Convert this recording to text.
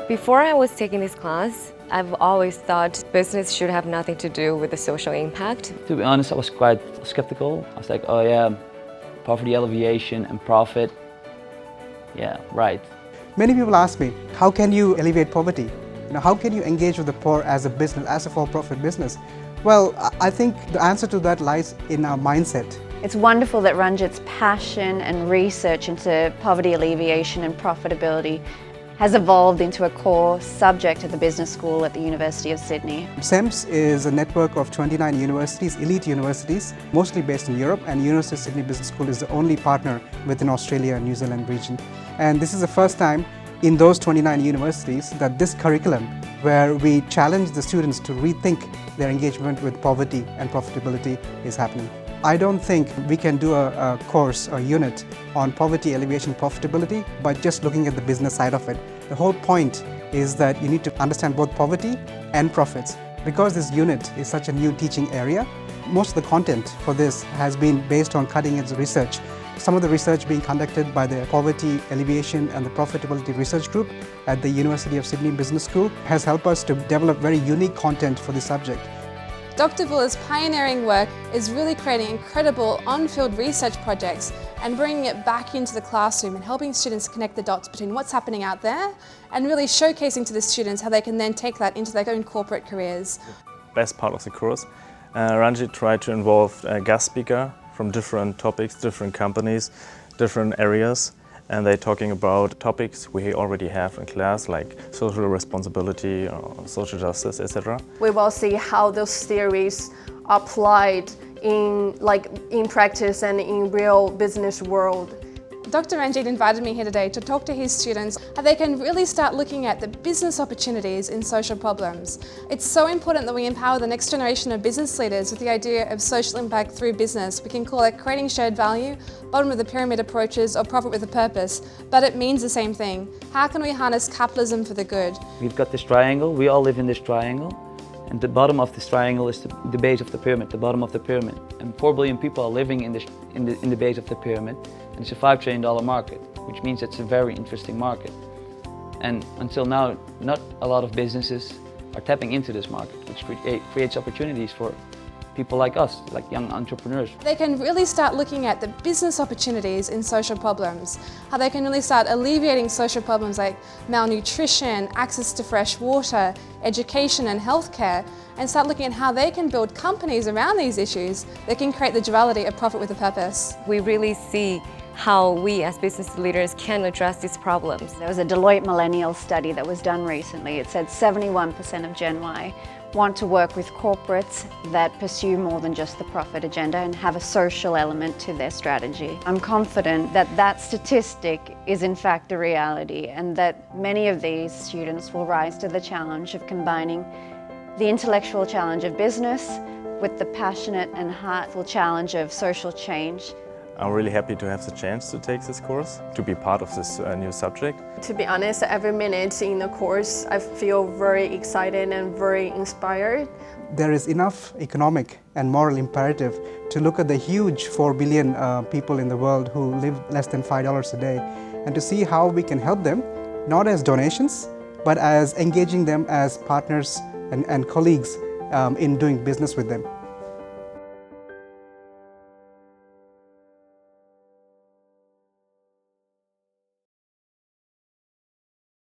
Before I was taking this class, I've always thought business should have nothing to do with the social impact. To be honest, I was quite skeptical. I was like, oh yeah, poverty alleviation and profit. Yeah, right. Many people ask me, how can you alleviate poverty? How can you engage with the poor as a business, as a for-profit business? Well, I think the answer to that lies in our mindset. It's wonderful that Ranjit's passion and research into poverty alleviation and profitability has evolved into a core subject at the business school at the University of Sydney. CEMS is a network of 29 universities, elite universities, mostly based in Europe, and University of Sydney Business School is the only partner within Australia and New Zealand region. And this is the first time in those 29 universities that this curriculum, where we challenge the students to rethink their engagement with poverty and profitability, is happening. I don't think we can do a course or unit on poverty alleviation profitability by just looking at the business side of it. The whole point is that you need to understand both poverty and profits. Because this unit is such a new teaching area, most of the content for this has been based on cutting-edge research. Some of the research being conducted by the Poverty Alleviation and the Profitability Research Group at the University of Sydney Business School has helped us to develop very unique content for this subject. Dr. Voola's pioneering work is really creating incredible on-field research projects and bringing it back into the classroom and helping students connect the dots between what's happening out there and really showcasing to the students how they can then take that into their own corporate careers. Best part of the course, Ranjit tried to involve a guest speaker from different topics, different companies, different areas, and they're talking about topics we already have in class, like social responsibility, or social justice, etc. We will see how those theories are applied in practice and in real business world. Dr. Ranjit invited me here today to talk to his students how they can really start looking at the business opportunities in social problems. It's so important that we empower the next generation of business leaders with the idea of social impact through business. We can call it creating shared value, bottom of the pyramid approaches, or profit with a purpose, but it means the same thing. How can we harness capitalism for the good? We've got this triangle, we all live in this triangle, and the bottom of this triangle is the base of the pyramid, the bottom of the pyramid. And 4 billion people are living in the base of the pyramid. And it's a $5 trillion market, which means it's a very interesting market. And until now, not a lot of businesses are tapping into this market, which creates opportunities for people like us, like young entrepreneurs. They can really start looking at the business opportunities in social problems, how they can really start alleviating social problems like malnutrition, access to fresh water, education and healthcare, and start looking at how they can build companies around these issues that can create the duality of profit with a purpose. We really see how we as business leaders can address these problems. There was a Deloitte millennial study that was done recently. It said 71% of Gen Y want to work with corporates that pursue more than just the profit agenda and have a social element to their strategy. I'm confident that that statistic is in fact a reality and that many of these students will rise to the challenge of combining the intellectual challenge of business with the passionate and heartful challenge of social change. I'm really happy to have the chance to take this course, to be part of this new subject. To be honest, every minute in the course I feel very excited and very inspired. There is enough economic and moral imperative to look at the huge 4 billion people in the world who live less than $5 a day and to see how we can help them, not as donations, but as engaging them as partners and colleagues in doing business with them.